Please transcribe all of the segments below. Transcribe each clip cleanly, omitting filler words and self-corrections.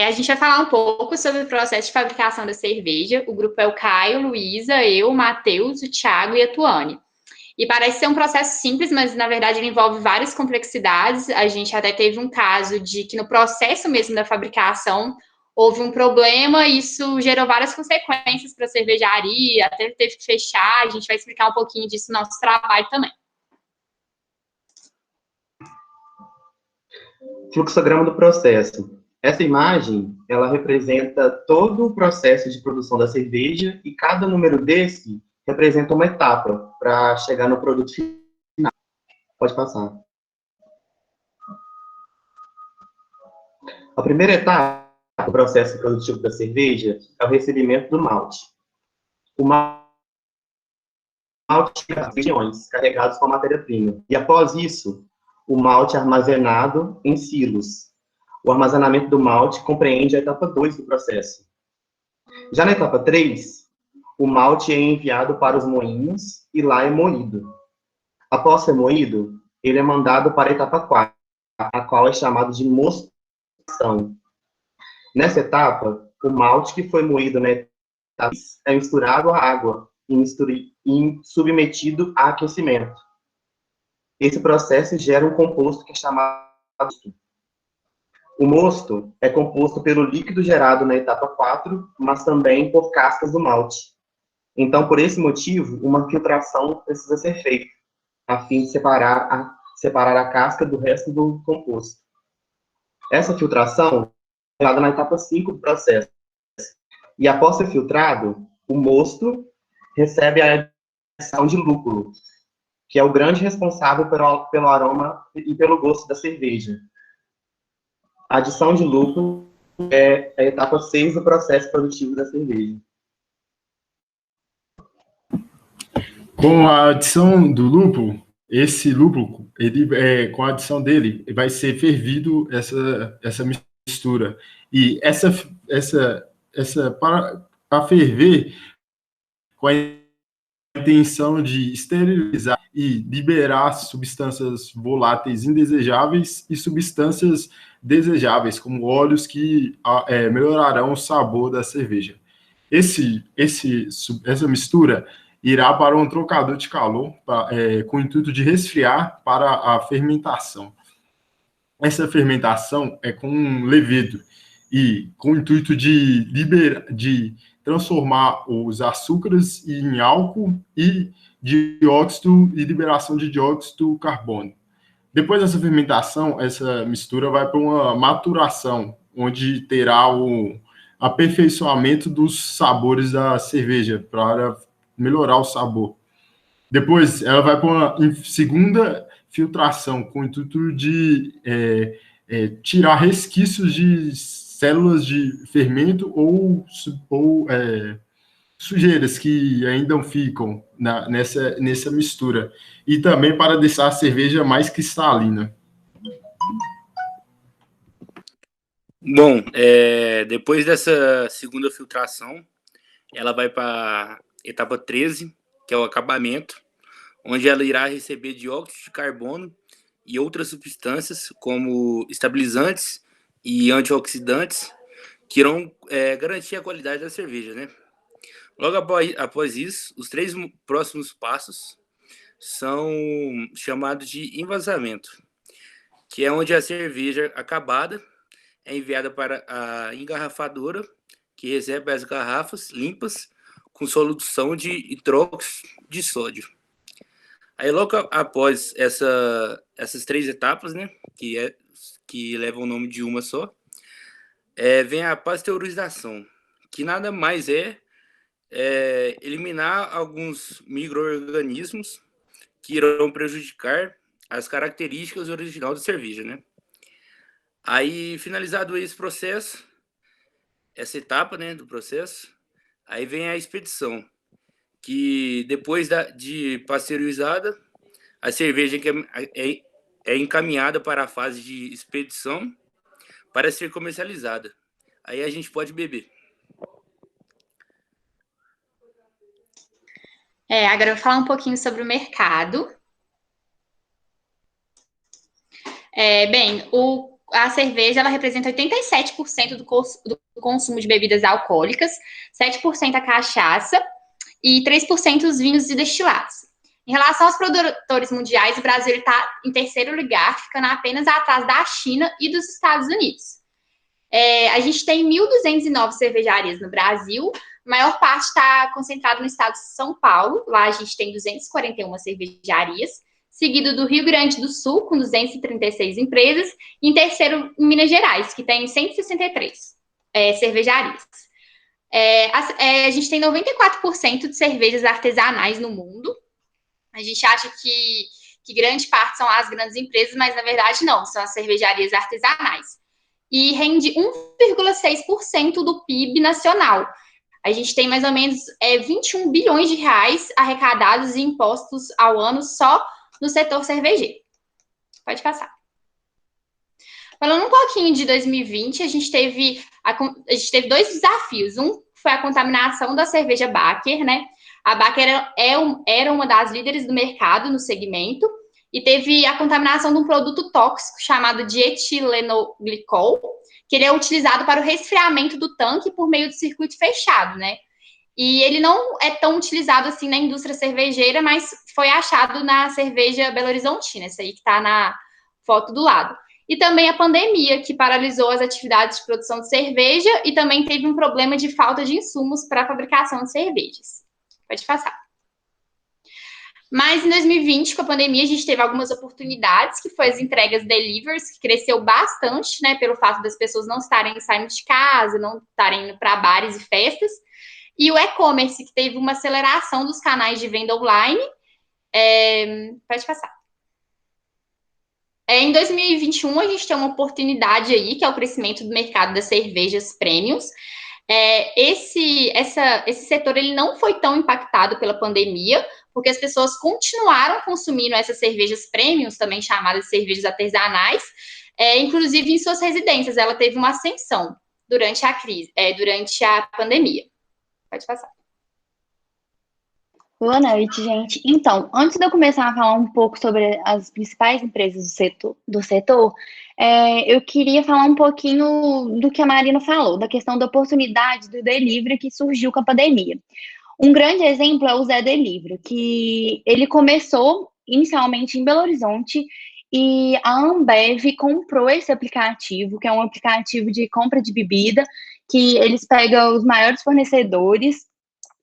A gente vai falar um pouco sobre o processo de fabricação da cerveja. O grupo é o Caio, Luísa, eu, o Matheus, o Thiago e a Tuane. E parece ser um processo simples, mas na verdade ele envolve várias complexidades. A gente até teve um caso de que no processo mesmo da fabricação houve um problema e isso gerou várias consequências para a cervejaria, até teve que fechar. A gente vai explicar um pouquinho disso no nosso trabalho também. Fluxograma do processo. Essa imagem, ela representa todo o processo de produção da cerveja e cada número desse representa uma etapa para chegar no produto final. Pode passar. A primeira etapa do processo produtivo da cerveja é o recebimento do malte. O malte chega às regiões carregados com a matéria-prima. E após isso, o malte é armazenado em silos. O armazenamento do malte compreende a etapa 2 do processo. Já na etapa 3, o malte é enviado para os moinhos e lá é moído. Após ser moído, ele é mandado para a etapa 4, a qual é chamada de mostação. Nessa etapa, o malte que foi moído na etapa é misturado à água e submetido a aquecimento. Esse processo gera um composto que é chamado mosto. O mosto é composto pelo líquido gerado na etapa 4, mas também por cascas do malte. Então, por esse motivo, uma filtração precisa ser feita, a fim de separar a casca do resto do composto. Essa filtração é realizada na etapa 5 do processo. E após ser filtrado, o mosto recebe a adição de lúpulo, que é o grande responsável pelo aroma e pelo gosto da cerveja. A adição de lúpulo é a etapa 6 do processo produtivo da cerveja. Com a adição do lúpulo, esse lúpulo, com a adição dele, vai ser fervido essa mistura. E para ferver, com a intenção de esterilizar e liberar substâncias voláteis indesejáveis e substâncias desejáveis, como óleos que melhorarão o sabor da cerveja. Essa mistura irá para um trocador de calor com o intuito de resfriar para a fermentação. Essa fermentação é com levedo e com o intuito de transformar os açúcares em álcool e dióxido e liberação de dióxido de carbono. Depois dessa fermentação, essa mistura vai para uma maturação, onde terá o aperfeiçoamento dos sabores da cerveja, para melhorar o sabor. Depois, ela vai para uma segunda filtração, com o intuito de tirar resquícios de células de fermento ou sujeiras que ainda ficam nessa mistura. E também para deixar a cerveja mais cristalina. Bom, depois dessa segunda filtração, ela vai para a etapa 13, que é o acabamento, onde ela irá receber dióxido de carbono e outras substâncias, como estabilizantes e antioxidantes, que irão garantir a qualidade da cerveja, né? Logo após isso, os 3 próximos passos são chamados de envasamento, que é onde a cerveja acabada é enviada para a engarrafadora, que recebe as garrafas limpas com solução de hidróxido de sódio. Aí, logo após essas 3 etapas, né, que levam o nome de uma só, vem a pasteurização, que nada mais é eliminar alguns micro-organismos que irão prejudicar as características originais da cerveja, né? Aí, finalizado esse processo, essa etapa, né, do processo, aí vem a expedição, que depois de pasteurizada, a cerveja é encaminhada para a fase de expedição para ser comercializada. Aí a gente pode beber. Agora eu vou falar um pouquinho sobre o mercado. Bem, a cerveja ela representa 87% do consumo de bebidas alcoólicas, 7% a cachaça e 3% os vinhos e destilados. Em relação aos produtores mundiais, o Brasil está em terceiro lugar, ficando apenas atrás da China e dos Estados Unidos. A gente tem 1.209 cervejarias no Brasil, a maior parte está concentrada no estado de São Paulo, lá a gente tem 241 cervejarias, seguido do Rio Grande do Sul, com 236 empresas, e em terceiro, em Minas Gerais, que tem 163 cervejarias. A gente tem 94% de cervejas artesanais no mundo. A gente acha que grande parte são as grandes empresas, mas na verdade não, são as cervejarias artesanais. E rende 1,6% do PIB nacional. A gente tem mais ou menos 21 bilhões de reais arrecadados em impostos ao ano só no setor cervejeiro. Pode passar. Falando um pouquinho de 2020, a gente teve dois desafios. Um foi a contaminação da cerveja Baker, né? A Baker era uma das líderes do mercado no segmento e teve a contaminação de um produto tóxico chamado dietilenoglicol, que ele é utilizado para o resfriamento do tanque por meio de circuito fechado, né? E ele não é tão utilizado assim na indústria cervejeira, mas foi achado na cerveja Belo Horizontina, essa aí que está na foto do lado. E também a pandemia, que paralisou as atividades de produção de cerveja e também teve um problema de falta de insumos para a fabricação de cervejas. Pode passar. Mas em 2020, com a pandemia, a gente teve algumas oportunidades, que foi as entregas deliveries, que cresceu bastante, né, pelo fato das pessoas não estarem saindo de casa, não estarem indo para bares e festas. E o e-commerce, que teve uma aceleração dos canais de venda online. Pode passar. Em 2021, a gente tem uma oportunidade aí, que é o crescimento do mercado das cervejas premiums. Esse setor ele não foi tão impactado pela pandemia, porque as pessoas continuaram consumindo essas cervejas premiums, também chamadas de cervejas artesanais, inclusive em suas residências. Ela teve uma ascensão durante a crise, durante a pandemia. Pode passar. Boa noite, gente. Então, antes de eu começar a falar um pouco sobre as principais empresas do setor, eu queria falar um pouquinho do que a Marina falou, da questão da oportunidade do delivery que surgiu com a pandemia. Um grande exemplo é o Zé Delivery, que ele começou inicialmente em Belo Horizonte e a Ambev comprou esse aplicativo, que é um aplicativo de compra de bebida, que eles pegam os maiores fornecedores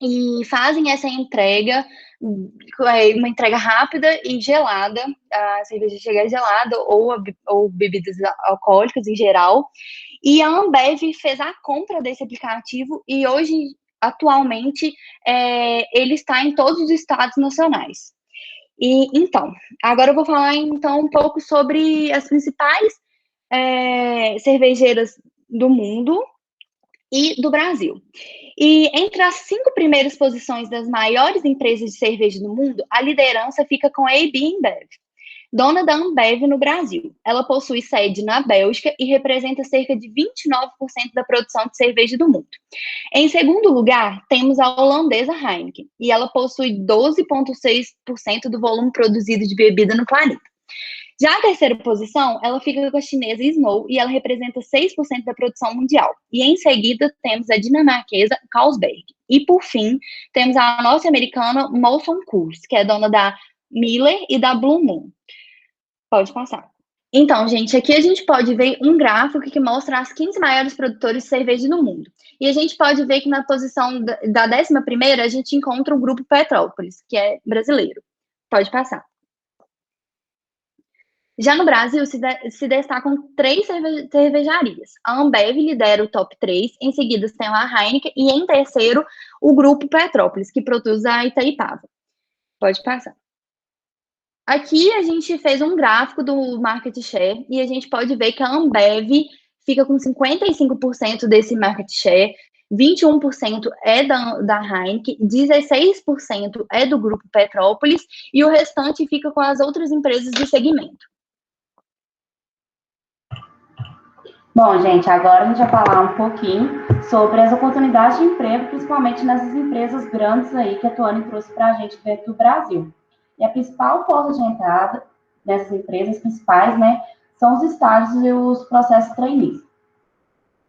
e fazem essa entrega, uma entrega rápida e gelada, a cerveja chega gelada ou bebidas alcoólicas em geral, e a Ambev fez a compra desse aplicativo e hoje, atualmente, ele está em todos os estados nacionais. E, então, agora eu vou falar então um pouco sobre as principais cervejeiras do mundo e do Brasil. E entre as 5 primeiras posições das maiores empresas de cerveja do mundo, a liderança fica com a AB InBev, dona da Ambev no Brasil. Ela possui sede na Bélgica e representa cerca de 29% da produção de cerveja do mundo. Em segundo lugar, temos a holandesa Heineken, e ela possui 12,6% do volume produzido de bebida no planeta. Já a terceira posição, ela fica com a chinesa Snow e ela representa 6% da produção mundial. E em seguida temos a dinamarquesa Carlsberg. E por fim, temos a norte-americana Molson Coors, que é dona da Miller e da Blue Moon. Pode passar. Então, gente, aqui a gente pode ver um gráfico que mostra as 15 maiores produtores de cerveja no mundo. E a gente pode ver que na posição da 11ª, a gente encontra o Grupo Petrópolis, que é brasileiro. Pode passar. Já no Brasil, se destacam 3 cervejarias. A Ambev lidera o top 3, em seguida tem a Heineken e em terceiro o Grupo Petrópolis, que produz a Itaipava. Pode passar. Aqui a gente fez um gráfico do market share e a gente pode ver que a Ambev fica com 55% desse market share, 21% é da Heineken, 16% é do Grupo Petrópolis e o restante fica com as outras empresas do segmento. Bom, gente, agora a gente vai falar um pouquinho sobre as oportunidades de emprego, principalmente nessas empresas grandes aí que a Tuane trouxe para a gente dentro do Brasil. E a principal porta de entrada nessas empresas principais, né, são os estágios e os processos trainees.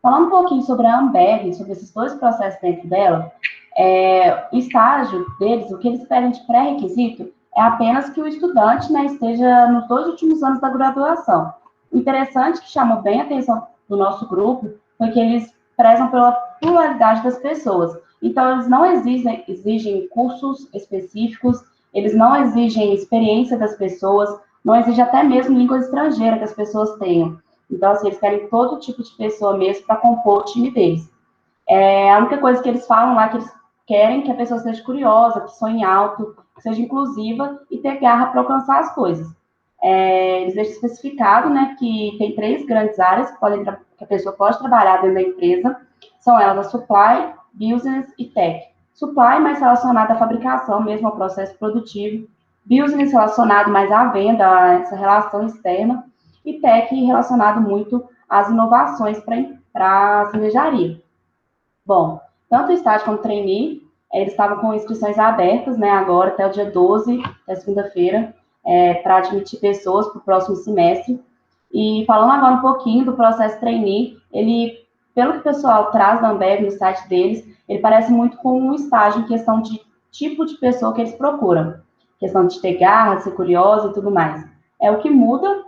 Falando um pouquinho sobre a Ambev, sobre esses dois processos dentro dela, o estágio deles, o que eles pedem de pré-requisito, é apenas que o estudante, né, esteja nos 2 últimos anos da graduação. O interessante, que chamou bem a atenção do nosso grupo, foi que eles prezam pela pluralidade das pessoas. Então, eles não exigem cursos específicos, eles não exigem experiência das pessoas, não exigem até mesmo língua estrangeira que as pessoas tenham. Então, assim, eles querem todo tipo de pessoa mesmo para compor o time deles. A única coisa que eles falam lá é que eles querem que a pessoa seja curiosa, que sonhe alto, que seja inclusiva e ter garra para alcançar as coisas. Eles deixam especificado, né, que tem 3 grandes áreas que a pessoa pode trabalhar dentro da empresa. São elas a Supply, Business e Tech. Supply mais relacionado à fabricação, mesmo ao processo produtivo. Business relacionado mais à venda, a essa relação externa. E Tech relacionado muito às inovações para a cervejaria. Bom, tanto o estágio como o trainee, eles estavam com inscrições abertas, né, agora até o dia 12, até segunda-feira, para admitir pessoas para o próximo semestre. E falando agora um pouquinho do processo trainee, ele, pelo que o pessoal traz da Ambev no site deles, ele parece muito com um estágio em questão de tipo de pessoa que eles procuram. Questão de ter garra, ser curiosa e tudo mais. O que muda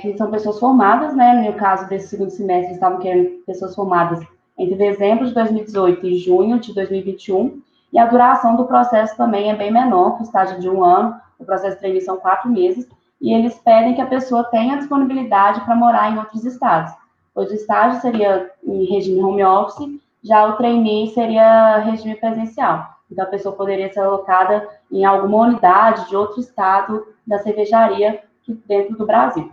que são pessoas formadas, né, no caso desse segundo semestre, estavam querendo pessoas formadas entre dezembro de 2018 e junho de 2021, e a duração do processo também é bem menor, que o estágio de 1 ano, o processo de trainee são 4 meses, e eles pedem que a pessoa tenha disponibilidade para morar em outros estados, pois o estágio seria em regime home office, já o trainee seria regime presencial. Então, a pessoa poderia ser alocada em alguma unidade de outro estado da cervejaria dentro do Brasil.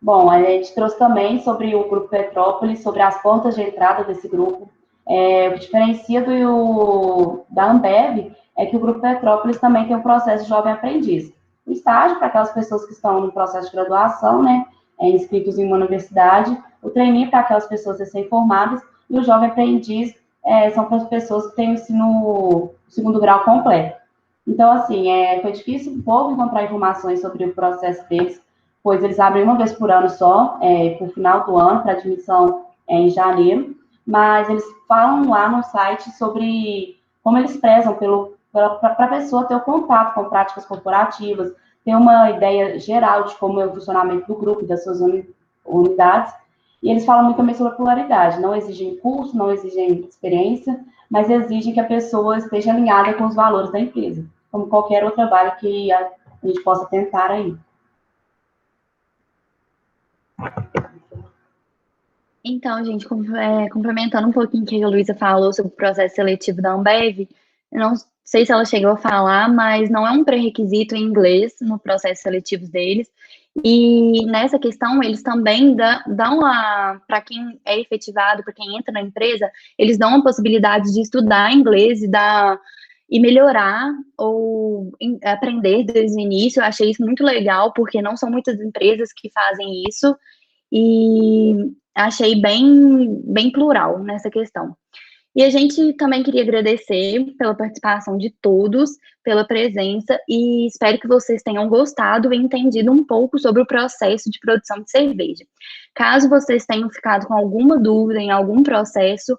Bom, a gente trouxe também sobre o Grupo Petrópolis, sobre as portas de entrada desse grupo. O que diferencia da Ambev é que o Grupo Petrópolis também tem um processo de jovem aprendiz. O estágio, para aquelas pessoas que estão no processo de graduação, né, inscritos em uma universidade, o trainee para aquelas pessoas recém-formadas, e o jovem aprendiz são para as pessoas que têm o segundo grau completo. Então, assim, foi difícil um pouco encontrar informações sobre o processo deles, pois eles abrem uma vez por ano só, por final do ano, para admissão em janeiro, mas eles falam lá no site sobre como eles prezam para a pessoa ter o contato com práticas corporativas, ter uma ideia geral de como é o funcionamento do grupo, das suas unidades, e eles falam muito também sobre a pluralidade, não exigem curso, não exigem experiência, mas exigem que a pessoa esteja alinhada com os valores da empresa, como qualquer outro trabalho que a gente possa tentar aí. Então, gente, complementando um pouquinho o que a Luísa falou sobre o processo seletivo da Ambev, eu não sei se ela chegou a falar, mas não é um pré-requisito em inglês no processo seletivo deles. E nessa questão, eles também dão para quem é efetivado, para quem entra na empresa, eles dão a possibilidade de estudar inglês e melhorar ou aprender desde o início. Eu achei isso muito legal, porque não são muitas empresas que fazem isso, e achei bem plural nessa questão. E a gente também queria agradecer pela participação de todos, pela presença, e espero que vocês tenham gostado e entendido um pouco sobre o processo de produção de cerveja. Caso vocês tenham ficado com alguma dúvida em algum processo,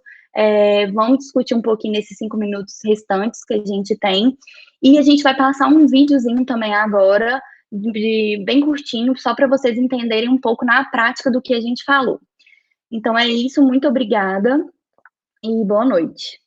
vamos discutir um pouquinho nesses 5 minutos restantes que a gente tem, e a gente vai passar um videozinho também agora, bem curtinho, só para vocês entenderem um pouco na prática do que a gente falou. Então é isso, muito obrigada e boa noite.